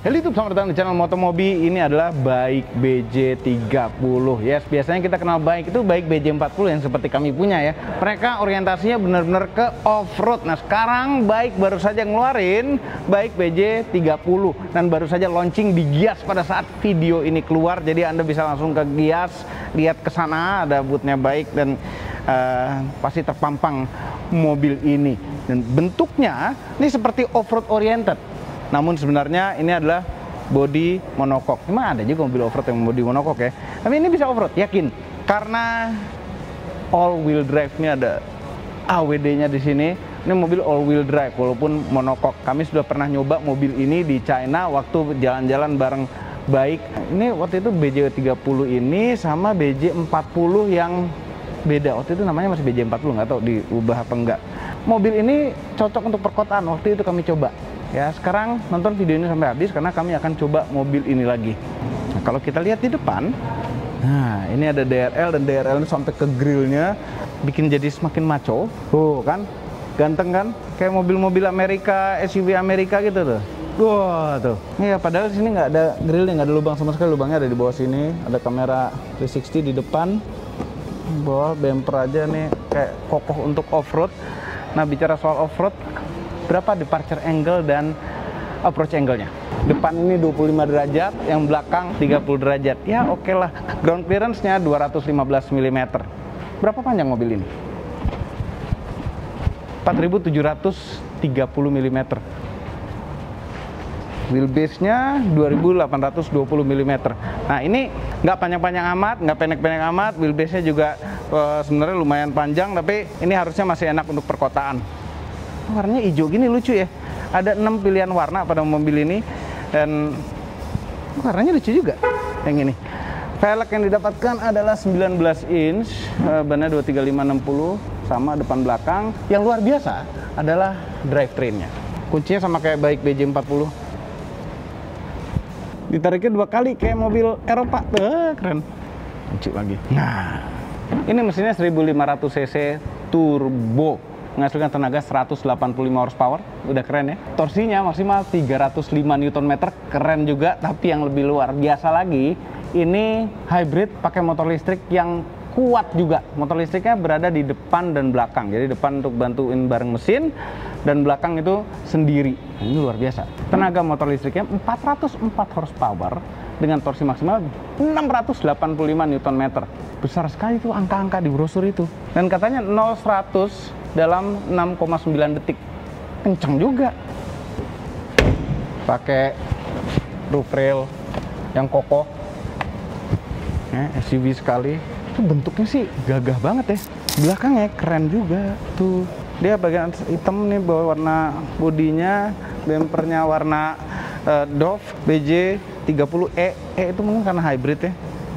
Halo YouTube, selamat datang di channel Motomobi. Ini adalah Bike BJ30. Yes, biasanya kita kenal bike itu bike BJ40 yang seperti kami punya ya. Mereka orientasinya benar-benar ke off-road. Nah, sekarang bike baru saja ngeluarin bike BJ30 dan baru saja launching di Gias pada saat video ini keluar. Jadi Anda bisa langsung ke Gias, lihat ke sana ada boothnya bike dan pasti terpampang mobil ini. Dan bentuknya ini seperti off-road oriented. Namun sebenarnya ini adalah body monokok. Memang ada juga mobil off-road yang body monokok ya. Tapi ini bisa off-road, yakin. Karena all wheel drive-nya ada AWD-nya di sini. Ini mobil all wheel drive walaupun monokok. Kami sudah pernah nyoba mobil ini di China waktu jalan-jalan bareng Bike. Ini waktu itu BJ30 ini sama BJ40 yang beda. Waktu itu namanya masih BJ40, nggak tahu diubah apa enggak. Mobil ini cocok untuk perkotaan. Waktu itu kami coba. Ya, sekarang nonton video ini sampai habis karena kami akan coba mobil ini lagi. Nah, kalau kita lihat di depan, nah ini ada DRL dan DRL ini sampai ke grillnya, bikin jadi semakin maco. Tuh kan, ganteng kan? Kayak mobil-mobil Amerika, SUV Amerika gitu tuh. Wah tuh. Iya, padahal sini nggak ada grillnya, nggak ada lubang sama sekali. Lubangnya ada di bawah sini. Ada kamera 360 di depan. Bawah bumper aja nih, kayak kokoh untuk off-road. Nah, bicara soal off-road, berapa departure angle dan approach angle-nya? Depan ini 25 derajat, yang belakang 30 derajat. Ya oke lah. Ground clearance-nya 215 mm. Berapa panjang mobil ini? 4730 mm. Wheelbase-nya 2820 mm. Nah ini nggak panjang-panjang amat, nggak pendek-pendek amat. Wheelbase-nya juga sebenarnya lumayan panjang, tapi ini harusnya masih enak untuk perkotaan. Warnanya hijau gini lucu ya. Ada 6 pilihan warna pada mobil ini dan warnanya lucu juga yang ini. Velg yang didapatkan adalah 19 inch, bannya 235/60 sama depan belakang. Yang luar biasa adalah drivetrain-nya. Kuncinya sama kayak bike BJ40. Ditariknya 2 kali kayak mobil Eropa. Keren. Lucu lagi. Nah, ini mesinnya 1500 cc turbo. Menghasilkan tenaga 185 horsepower, udah keren ya. Torsinya maksimal 305 Nm, keren juga. Tapi yang lebih luar biasa lagi, ini hybrid pakai motor listrik yang kuat juga. Motor listriknya berada di depan dan belakang. Jadi depan untuk bantuin bareng mesin, dan belakang itu sendiri. Nah, ini luar biasa. Tenaga motor listriknya 404 horsepower dengan torsi maksimal 685 Nm. Besar sekali tuh angka-angka di brosur itu. Dan katanya 0-100 dalam 6,9 detik. Kenceng juga. Pakai roof rail yang kokoh. SUV sekali. Itu bentuknya sih gagah banget ya. Belakangnya keren juga tuh. Dia bagian hitam nih, bawah warna bodinya, bumpernya warna Dove BJ30E. Itu mungkin karena hybrid ya.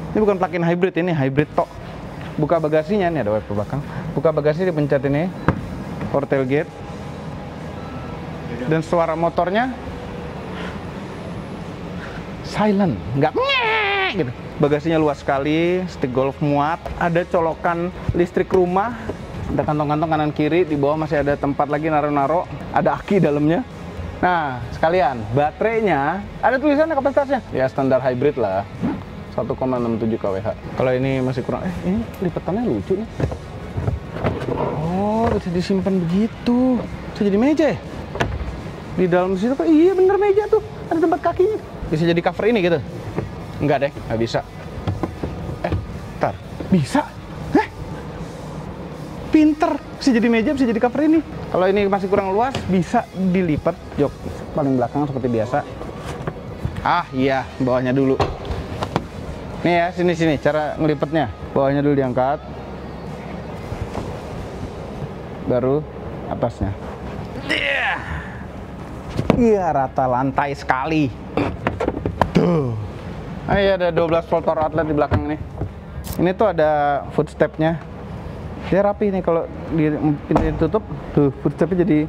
Ini bukan plug-in hybrid, ini hybrid tok. Buka bagasinya, ini ada wiper belakang. Buka bagasi, dipencet ini, power tailgate. Dan suara motornya silent, nggak ngek gitu. Bagasinya luas sekali, stick golf muat. Ada colokan listrik rumah. Ada kantong-kantong kanan kiri, di bawah masih ada tempat lagi naro-naro. Ada aki dalamnya. Nah, sekalian, baterainya ada tulisannya kapasitasnya. Ya standar hybrid lah. 1,67 kWh. Kalau ini masih kurang, ini lipatannya lucu nih. Oh, bisa disimpan begitu. Bisa jadi meja ya? Di dalam situ, iya bener meja tuh. Ada tempat kakinya. Bisa jadi cover ini gitu? Enggak deh, nggak bisa. Ntar. Bisa? Pinter. Bisa jadi meja, bisa jadi cover ini. Kalau ini masih kurang luas, bisa dilipat. Jok paling belakang seperti biasa. Ah iya, bawahnya dulu. Nih ya, sini cara ngelipetnya. Bawahnya dulu diangkat. Baru atasnya. Iya, rata lantai sekali. Tuh. Ah iya, ada 12 volt power outlet di belakang ini. Ini tuh ada footstep-nya. Dia rapi nih kalau ditutup, tuh footstep-nya jadi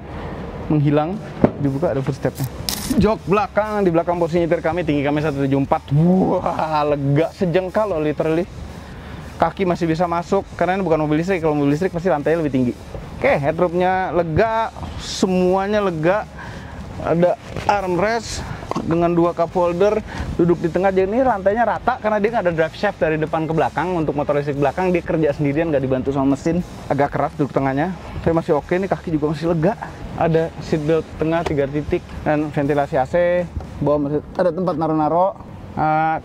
menghilang. Dibuka ada footstep-nya. Jok belakang, di belakang posisi nyetir kami, tinggi kami 174. Wah, lega sejengkal loh literally. Kaki masih bisa masuk, karena ini bukan mobil listrik. Kalau mobil listrik pasti lantainya lebih tinggi. Oke, headroomnya lega, semuanya lega. Ada armrest, dengan 2 cup holder, duduk di tengah. Jadi ini rantainya rata karena dia nggak ada drive shaft dari depan ke belakang. Untuk motor listrik belakang dia kerja sendirian, nggak dibantu sama mesin. Agak keras duduk tengahnya, tapi masih oke nih, kaki juga masih lega. Ada seat belt tengah 3 titik dan ventilasi AC. Bawah masih ada tempat naro-naro.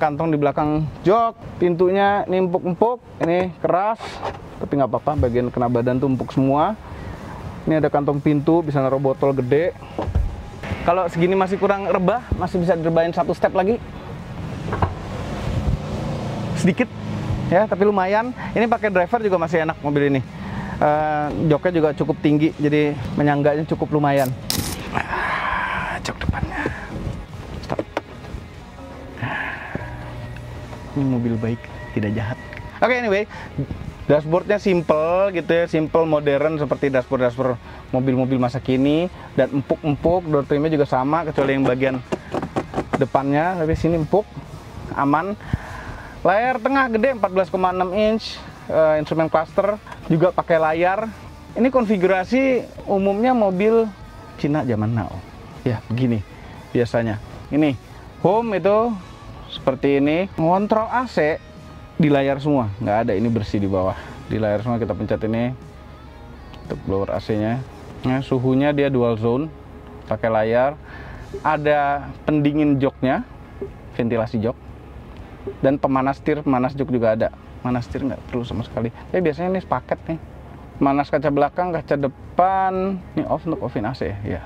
Kantong di belakang jok, pintunya ini empuk-empuk, ini keras, tapi nggak apa-apa, bagian kena badan tuh empuk semua. Ini ada kantong pintu, bisa naruh botol gede. Kalau segini masih kurang rebah, masih bisa direbahin 1 step lagi. Sedikit, ya, tapi lumayan. Ini pakai driver juga masih enak mobil ini. Joknya juga cukup tinggi, jadi menyangganya cukup lumayan. Jok depannya. Stop. Ini mobil baik, tidak jahat. Oke, anyway. Dashboardnya simple gitu ya, simple modern seperti dashboard mobil-mobil masa kini, dan empuk-empuk. Door trimnya juga sama kecuali yang bagian depannya, tapi sini empuk, aman. Layar tengah gede 14,6 inch, instrument cluster juga pakai layar. Ini konfigurasi umumnya mobil Cina zaman now. Ya begini biasanya. Ini home itu seperti ini, ngontrol AC di layar semua, nggak ada, ini bersih di bawah. Di layar semua kita pencet ini untuk blower AC-nya. Nah, suhunya dia dual zone, pakai layar. Ada pendingin joknya, ventilasi jok, dan pemanas jok juga ada. Pemanas setir nggak perlu sama sekali. Tapi biasanya ini sepaket nih. Pemanas kaca belakang, kaca depan. Ini off untuk offin AC ya.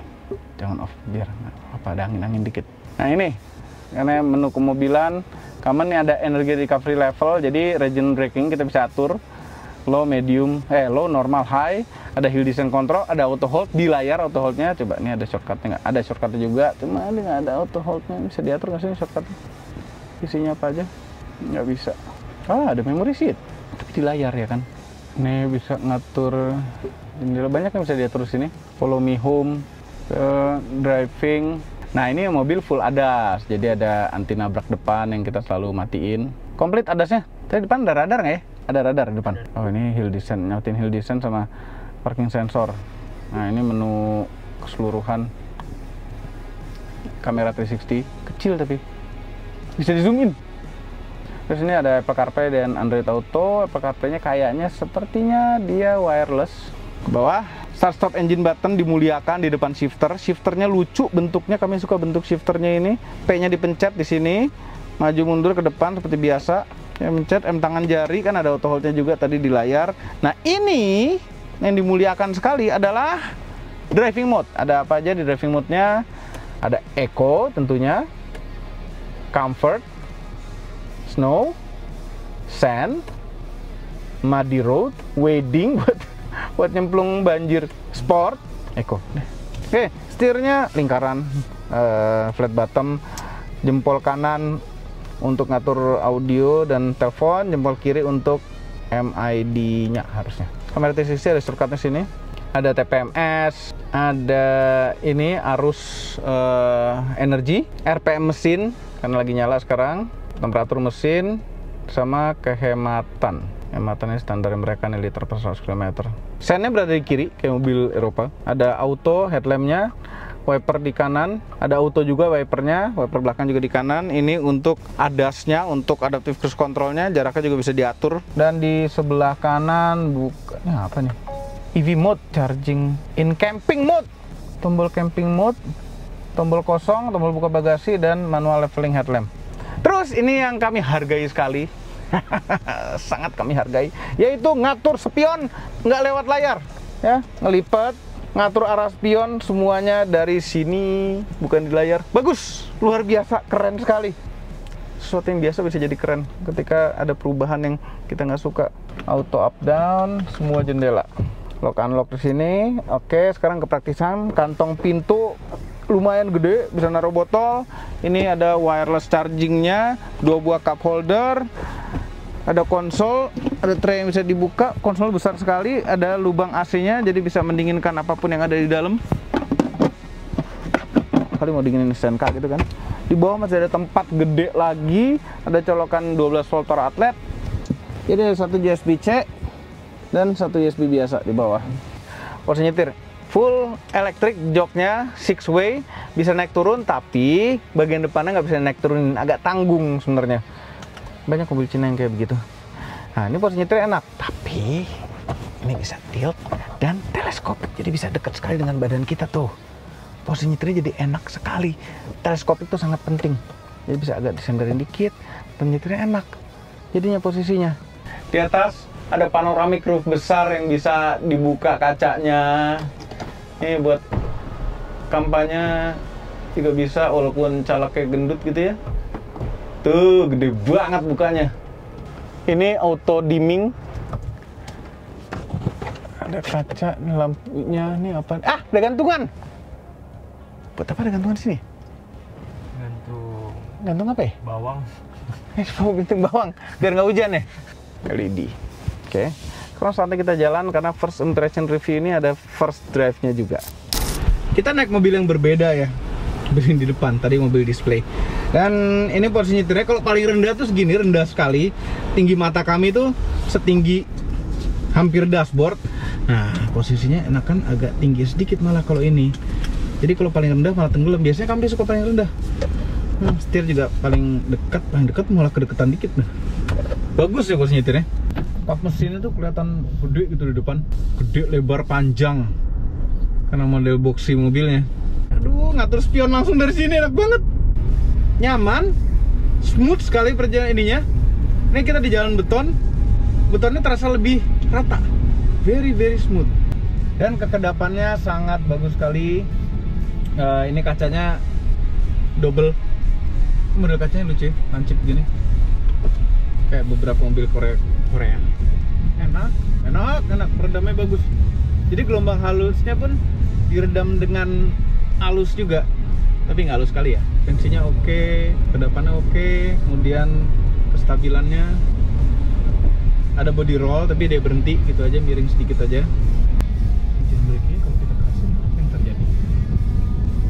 Jangan off biar apa, ada angin-angin dikit. Nah ini, karena menu kemobilan. Kamen ini ada energy recovery level, jadi region braking kita bisa atur low, medium, low, normal, high. Ada hill descent control, ada auto hold di layar auto holdnya. Coba ini ada shortcutnya nggak? Ada shortcutnya juga, cuma ini nggak ada auto holdnya. Bisa diatur nggak sih shortcutnya? Isinya apa aja? Nggak bisa. Ada memory seat, tapi di layar ya kan. Ini bisa ngatur jendela, banyak yang bisa diatur sini. Follow me home, driving. Nah ini mobil full ADAS, jadi ada anti nabrak depan yang kita selalu matiin. Komplit ADAS-nya. Tadi depan ada radar nggak ya? Ada radar di depan. Oh ini hill descent, nyautin hill descent sama parking sensor. Nah ini menu keseluruhan. Kamera 360, kecil tapi bisa di zoom in. Terus ini ada Apple CarPlay dan Android Auto. Apple CarPlay-nya kayaknya sepertinya dia wireless. Ke bawah, start stop engine button dimuliakan di depan shifter. Shifternya lucu bentuknya, kami suka bentuk shifternya ini. P-nya dipencet di sini, maju mundur ke depan seperti biasa. Ya, mencet M tangan jari, kan ada auto hold-nya juga tadi di layar. Nah ini yang dimuliakan sekali adalah driving mode. Ada apa aja di driving mode-nya? Ada Eco tentunya, Comfort, Snow, Sand, Muddy Road, Wading buat nyemplung banjir, Sport, Eco. Oke, setirnya lingkaran, flat bottom, jempol kanan untuk ngatur audio dan telepon, jempol kiri untuk MID-nya harusnya. Kamera 360 ada shortcut-nya sini. Ada TPMS, ada ini arus energi, RPM mesin karena lagi nyala sekarang, temperatur mesin, sama kehematan. Hematannya standar mereka nih, liter per 100 km. Sennya berada di kiri kayak mobil Eropa. Ada auto headlampnya, wiper di kanan, ada auto juga wipernya, wiper belakang juga di kanan. Ini untuk ADAS-nya, untuk adaptive cruise control-nya, jaraknya juga bisa diatur. Dan di sebelah kanan bukannya apa nih? EV mode, charging in camping mode, tombol camping mode, tombol kosong, tombol buka bagasi, dan manual leveling headlamp. Terus ini yang kami hargai sekali, sangat kami hargai, yaitu ngatur spion nggak lewat layar, ya, ngelipet, ngatur arah spion semuanya dari sini, bukan di layar. Bagus, luar biasa, keren sekali. Sesuatu yang biasa bisa jadi keren ketika ada perubahan yang kita nggak suka. Auto up down, semua jendela. Lock unlock di sini. Oke, sekarang kepraktisan. Kantong pintu lumayan gede, bisa naruh botol. Ini ada wireless chargingnya, 2 buah cup holder. Ada konsol, ada tray yang bisa dibuka. Konsol besar sekali, ada lubang AC-nya, jadi bisa mendinginkan apapun yang ada di dalam. Kali mau dinginin STNK gitu kan. Di bawah masih ada tempat gede lagi, ada colokan 12 volt power outlet. Jadi ada satu USB-C dan satu USB biasa di bawah. Porsi nyetir full elektrik, joknya 6 way, bisa naik turun, tapi bagian depannya nggak bisa naik turunin, agak tanggung sebenarnya. Banyak mobil Cina yang kayak begitu. Nah, ini posisi nyetir enak, tapi ini bisa tilt dan teleskopik, jadi bisa dekat sekali dengan badan kita tuh. Posisi nyetirnya jadi enak sekali. Teleskopik itu sangat penting, jadi bisa agak disenderin dikit, penyetirnya enak. Jadinya posisinya di atas ada panoramic roof besar yang bisa dibuka kacanya. Ini buat kampanye juga bisa, walaupun calegnya gendut gitu ya. Tuh, gede banget bukanya. Ini auto dimming. Ada kaca, lampunya, ini apa? Ah, ada gantungan. Buat apa ada gantungan di sini? Gantung apa ya? Bawang. Gantung bawang, biar nggak hujan ya. LED. Oke. Sekarang saatnya kita jalan karena first impression review ini ada first drive-nya juga. Kita naik mobil yang berbeda ya. Mobil di depan, tadi mobil display. Dan ini posisi nyetirnya kalau paling rendah tuh segini, rendah sekali. Tinggi mata kami tuh setinggi hampir dashboard. Nah, posisinya enakan agak tinggi sedikit malah kalau ini. Jadi kalau paling rendah malah tenggelam. Biasanya kami suka paling rendah. Setir juga paling dekat malah kedeketan dikit. Nah, bagus ya posisi nyetirnya. Kap mesinnya tuh kelihatan gede gitu di depan, gede, lebar, panjang karena model boxy mobilnya. Aduh, ngatur spion langsung dari sini enak banget, nyaman, smooth sekali perjalanan ininya. Ini kita di jalan beton, betonnya terasa lebih rata, very smooth, dan kekedapannya sangat bagus sekali. Ini kacanya double, model kacanya lucu, lancip gini, kayak beberapa mobil Korea. Enak, peredamnya bagus. Jadi gelombang halusnya pun diredam dengan halus juga, tapi nggak halus sekali ya. Tensinya oke, kedepannya oke, kemudian kestabilannya ada body roll, tapi dia berhenti gitu aja, miring sedikit aja. Engine brake-nya kalau kita kerasin apa yang terjadi?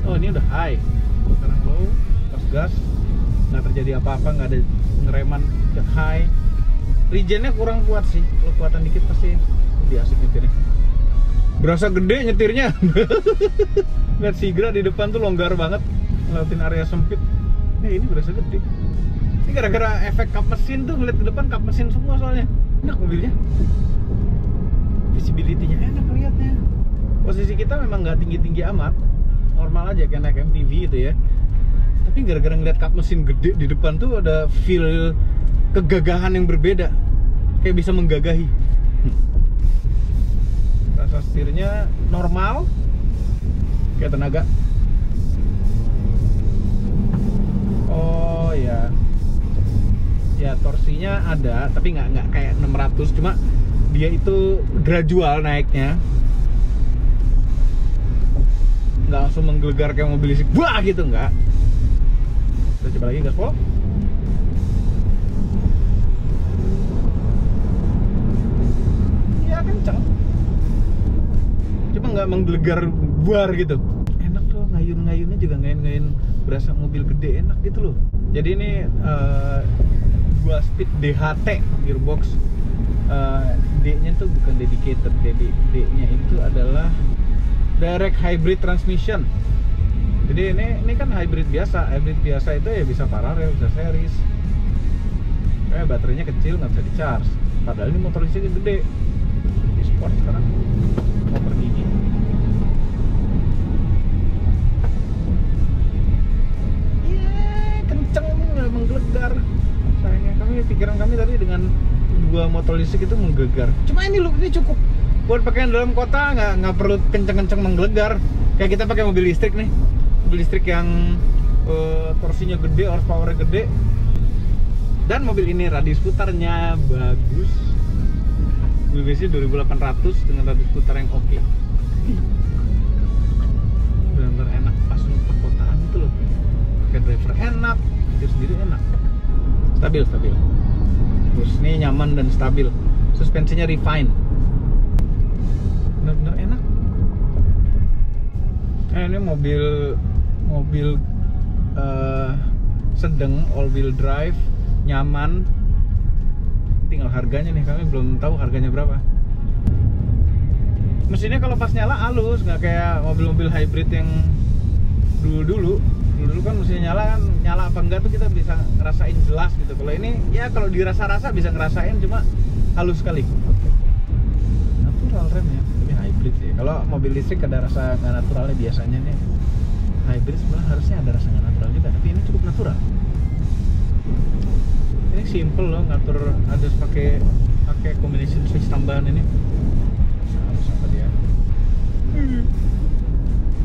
Oh, ini udah high, sekarang low, pas gas nggak terjadi apa-apa, nggak ada ngereman, udah high. Regennya kurang kuat sih, kalau kuatan dikit pasti lebih asik nyetirnya. Berasa gede nyetirnya. Lihat Sigra di depan tuh longgar banget, ngelewatin area sempit. Ini berasa gede. Ini gara-gara efek kap mesin tuh, ngeliat ke depan kap mesin semua soalnya. Enak mobilnya. Visibility-nya enak lihatnya. Posisi kita memang nggak tinggi-tinggi amat, normal aja kayak naik MPV gitu ya. Tapi gara-gara ngeliat kap mesin gede di depan tuh ada feel kegagahan yang berbeda, kayak bisa menggagahi. Rasa setirnya normal, kayak tenaga. Oh ya, ya torsinya ada, tapi nggak kayak 600, cuma dia itu gradual naiknya, nggak langsung menggelegar kayak mobil listrik, wah gitu nggak. Kita coba lagi gaspol. Kencang, cuma nggak menggelegar buar gitu. Enak tuh, ngayun-ngayunnya juga ngayun-ngayun berasa mobil gede, enak gitu loh. Jadi ini 2 speed DHT gearbox. D-nya tuh bukan dedicated, D-nya itu adalah direct hybrid transmission. Jadi ini kan hybrid biasa itu ya bisa paralel, bisa series. Kayak baterainya kecil, nggak bisa di-charge. Padahal ini motor listriknya gede. Sport sekarang mau pergi. Kenceng, nggak menggelegar. Sayangnya pikiran kami tadi dengan 2 motor listrik itu menggelegar. Cuma ini loh, ini cukup buat pakaian dalam kota, nggak perlu kenceng-kenceng menggelegar. Kayak kita pakai mobil listrik nih, mobil listrik yang torsinya gede, horsepower gede, dan mobil ini radius putarnya bagus. Wheelbase 2800 dengan radius putar yang oke. Benar-benar enak pas untuk perkotaan itu loh. Pakai driver enak, nyetir sendiri enak. Stabil. Terus ini nyaman dan stabil. Suspensinya refine. Benar-benar enak. Ini mobil sedang all wheel drive, nyaman. Tinggal harganya nih, kami belum tahu harganya berapa. Mesinnya kalau pas nyala halus, nggak kayak mobil-mobil hybrid yang dulu kan mesinnya nyala apa enggak tuh kita bisa ngerasain jelas gitu. Kalau ini ya kalau dirasa-rasa bisa ngerasain, cuma halus sekali. Natural rem ya, ini hybrid sih. Kalau mobil listrik ada rasa nggak naturalnya biasanya nih. Hybrid sebenarnya harusnya ada rasa nggak natural juga, tapi ini cukup natural. Ini simple loh, ngatur ada pakai combination switch tambahan ini. Harus apa dia?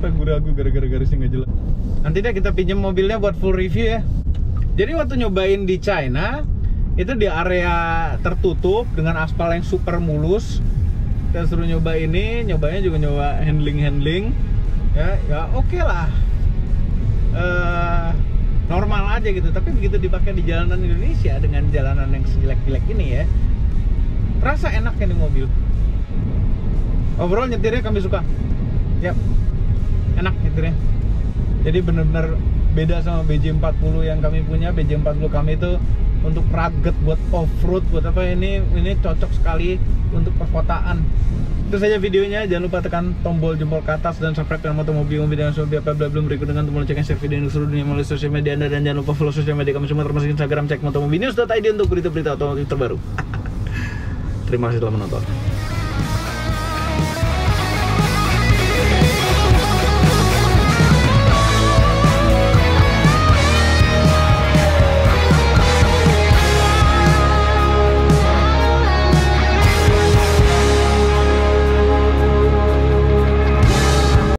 Ragu-ragu gara-gara garisnya nggak jelas. Nanti deh kita pinjam mobilnya buat full review ya. Jadi waktu nyobain di China itu di area tertutup dengan aspal yang super mulus. Kita suruh nyoba ini, nyobanya juga nyoba handling ya oke lah. Normal aja gitu. Tapi begitu dipakai di jalanan Indonesia dengan jalanan yang sejelek-jelek ini ya, terasa enaknya di mobil. Overall nyetirnya kami suka. Yap. Enak nyetirnya. Jadi benar-benar beda sama BJ40 yang kami punya. BJ40 kami itu untuk rugged, buat off-road, buat apa, ini cocok sekali untuk perkotaan. Itu saja videonya. Jangan lupa tekan tombol jempol ke atas dan subscribe channel Motomobi dan Mobil apa belum berikut dengan tombol lonceng share video ini ke seluruh dunia melalui sosial media Anda, dan jangan lupa follow sosial media kami semua termasuk Instagram, cek motomobinews.id untuk berita-berita otomotif terbaru. Terima kasih telah menonton.